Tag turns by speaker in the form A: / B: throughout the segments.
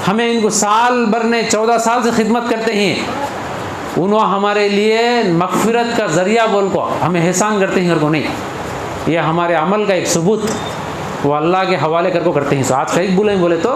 A: हमें इनको साल भर ने 14 साल से खिदमत करते हैं, उन्होंने हमारे लिए मगफिरत का ज़रिया बोल को हमें एहसान करते हैं, को नहीं, ये हमारे अमल का एक सबूत वो अल्लाह के हवाले कर को करते हैं। तो आज कहीं बोले तो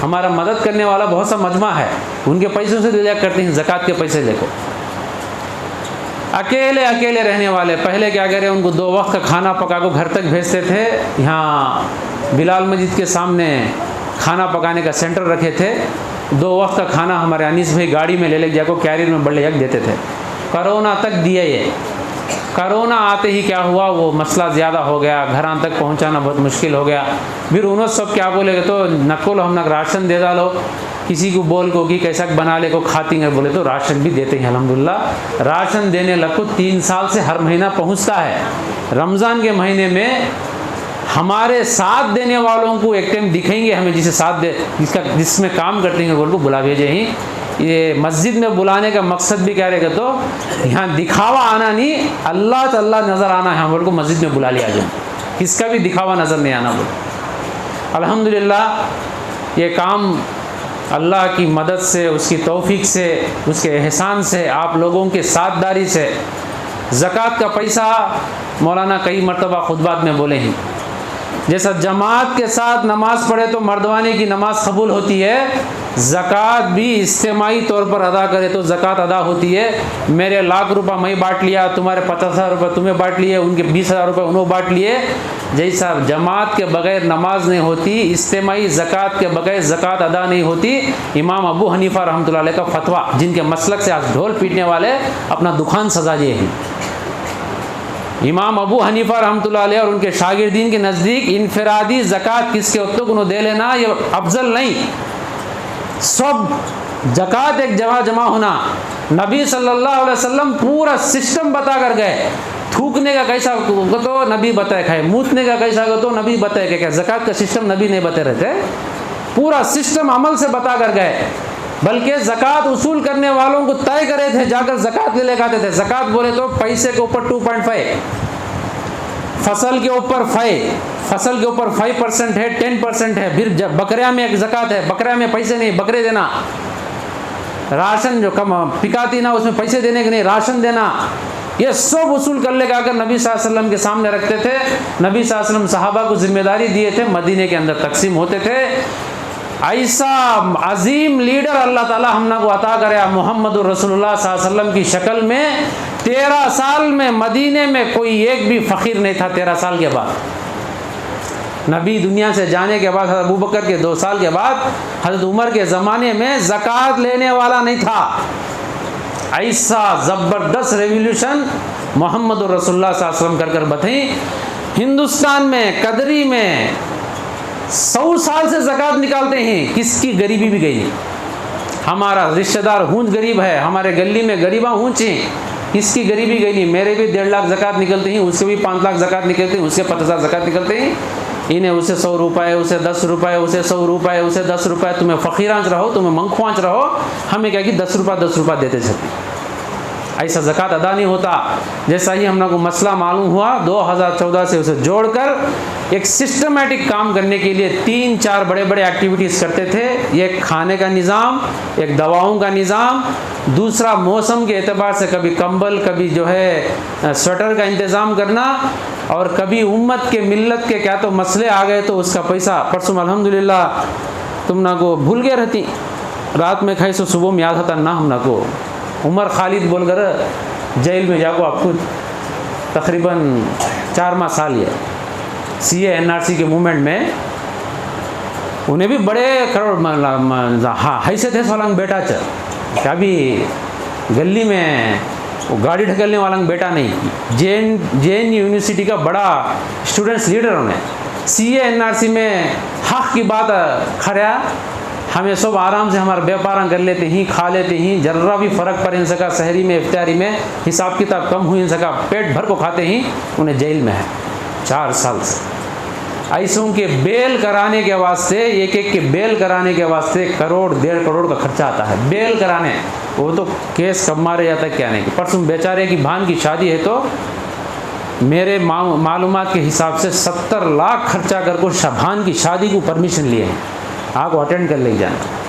A: हमारा मदद करने वाला बहुत सा मजमा है, उनके पैसों से दिया करते हैं, ज़कात के पैसे देखो। अकेले रहने वाले पहले क्या करें, उनको 2 वक्त का खाना पका को घर तक भेजते थे। यहाँ बिलाल मस्जिद के सामने खाना पकाने का सेंटर रखे थे, 2 वक्त का खाना हमारे अनीस भाई गाड़ी में ले जाकर कैरियर में बड़े देते थे। कोरोना तक दिए ये, कोरोना आते ही क्या हुआ, वो मसला ज़्यादा हो गया, घरां तक पहुंचाना बहुत मुश्किल हो गया। फिर उन्होंने सब क्या बोले तो नकुल हम राशन दे डालो, किसी को बोल को कि कैसा बना ले को खाती है, बोले तो राशन भी देते हैं अल्हम्दुलिल्लाह। राशन देने लगो 3 साल से हर महीना पहुंचता है। रमज़ान के महीने में हमारे साथ देने वालों को एक टाइम दिखेंगे हमें, जिसे साथ दे जिसमें काम करते हैं बोल को बुला भेजे ही। ये मस्जिद में बुलाने का मकसद भी क्या रहेगा तो यहाँ दिखावा आना नहीं, अल्लाह नज़र आना है, हम बोल को मस्जिद में बुला लिया जाए, किसका भी दिखावा नज़र नहीं आना बोल। अल्हम्दुलिल्लाह ये काम अल्लाह की मदद से, उसकी तौफीक से, उसके एहसान से, आप लोगों के साथदारी से, ज़कात का पैसा मौलाना कई मरतबा खुतबात में बोले हैं, जैसा जमात के साथ नमाज पढ़े तो मर्दवाने की नमाज कबूल होती है, ज़कात भी इज्तिमाई तौर पर अदा करे तो ज़कात अदा होती है। मेरे लाख रुपया मैं बांट लिया, तुम्हारे 50,000 रुपये तुम्हें बांट लिए, उनके 20,000 रुपये उन्होंने बांट लिए, जैसा जमात के बगैर नमाज नहीं होती, इज्तिमाई ज़कात के बगैर ज़कात अदा नहीं होती। इमाम अबू हनीफा रहमतुल्लाह अलैह का फतवा, जिनके मसलक से आज ढोल पीटने वाले अपना दुकान सजा दिए हैं। इमाम अबू हनीफा रहमतुल्लाह अलैह और उनके शागिर्दीन के नज़दीक इनफरादी ज़कात किसके होते को दे लेना ये अफजल नहीं, सब ज़कात एक जमा होना। नबी सल्लल्लाहु अलैहि वसल्लम पूरा सिस्टम बता कर गए, थूकने का कैसा हो तो नबी बताए खाए, मूतने का कैसा हो तो नबी बताए क्या, ज़कात का सिस्टम नबी नहीं बता रहते, पूरा सिस्टम अमल से बता कर गए। बल्कि ज़कात उसूल करने वालों को तय करे थे, जाकर ज़कात ले लेकर आते थे। ज़कात बोले तो पैसे के ऊपर 2.5, फसल के ऊपर 5, फसल के ऊपर 5% है, 10% है। फिर जब बकरिया में एक ज़कात है, बकरिया में पैसे नहीं, बकरे देना, राशन जो कम पिकाती ना उसमें पैसे देने के नहीं, राशन देना, ये सब उसूल कर लेकर आकर नबी सल्लल्लाहु अलैहि वसल्लम के सामने रखते थे। नबी सल्लल्लाहु अलैहि वसल्लम सहाबा को जिम्मेदारी दिए थे, मदीने के अंदर तकसीम होते थे। ऐसा अजीम लीडर अल्लाह ताला हमना को अता करे मोहम्मद रसूलुल्लाह सल्लल्लाहु अलैहि वसल्लम की शक्ल में। 13 साल में मदीने में कोई एक भी फ़कीर नहीं था। 13 साल के बाद नबी दुनिया से जाने के बाद, हज़रत अबू बकर के 2 साल के बाद, हज़रत उमर के ज़माने में ज़कात लेने वाला नहीं था। ऐसा ज़बरदस्त रेवोल्यूशन मोहम्मद रसूलुल्लाह सल्लल्लाहु अलैहि वसल्लम कर कर बताई। हिंदुस्तान में कदरी में 100 साल से ज़कात निकालते हैं, किसकी गरीबी भी गई नहीं। हमारा रिश्तेदार हूंच गरीब है, हमारे गली में गरीबा हूंच हैं, किसकी गरीबी गई नहीं। मेरे भी 1.5 लाख ज़कात निकलते हैं, उसके भी 5 लाख ज़कात निकलते हैं, उसके 50,000 ज़कात निकलते हैं। इन्हें उसे 100 रुपये, उसे 10 रुपये, उसे 100 रुपये, उसे 10 रुपये। तुम्हें फ़कीरांच रहो, तुम्हें मंखवांच रहो, हमें क्या कि 10 रुपये देते चलते। ऐसा ज़कात अदा नहीं होता। जैसा ही हम लोग को मसला मालूम हुआ 2014 से उसे जोड़कर एक सिस्टमेटिक काम करने के लिए 3-4 बड़े बड़े एक्टिविटीज़ करते थे। एक खाने का निज़ाम, एक दवाओं का निज़ाम, दूसरा मौसम के एतबार से कभी कंबल, कभी जो है स्वेटर का इंतज़ाम करना, और कभी उम्मत के मिल्लत के क्या तो मसले आ गए तो उसका पैसा। परसों अल्हम्दुलिल्लाह तुम ना को भूल गए रहती, रात में खाई सो सुबह में याद होता ना हम ना को। उमर खालिद बोलकर जेल में जाको आपको तकरीबन 4 माह साल है। CA NRC के मूवमेंट में उन्हें भी बड़े करोड़ हाँ हैसियत है सोलंग बेटा च क्या भी गली में वो गाड़ी ढकलने वाला बेटा नहीं। JN यूनिवर्सिटी का बड़ा स्टूडेंट्स लीडर उन्हें CA NRC में हक की बात खरा। हमें सब आराम से हमारा व्यापार कर लेते ही, खा लेते ही, जर्रा भी फ़र्क पड़ इन सका, शहरी में इफ्तारी में हिसाब किताब कम हुई इन सका, पेट भर को खाते ही उन्हें जेल में है 4 साल से। ऐसों के बेल कराने के वास्ते, एक के बेल कराने के वास्ते 1 करोड़ 1.5 करोड़ का खर्चा आता है बेल कराने। वो तो केस कब मारे जाता है क्या नहीं। परसों बेचारे की भान की शादी है तो मेरे मालूमात के हिसाब से 70 लाख खर्चा कर को भान की शादी को परमिशन लिए हैं, आपको अटेंड कर ले जाना।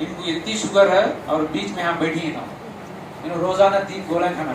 A: इनको इतनी शुगर है और बीच में यहाँ बैठी ही ना, इन्होंने रोजाना 3 गोला खाना।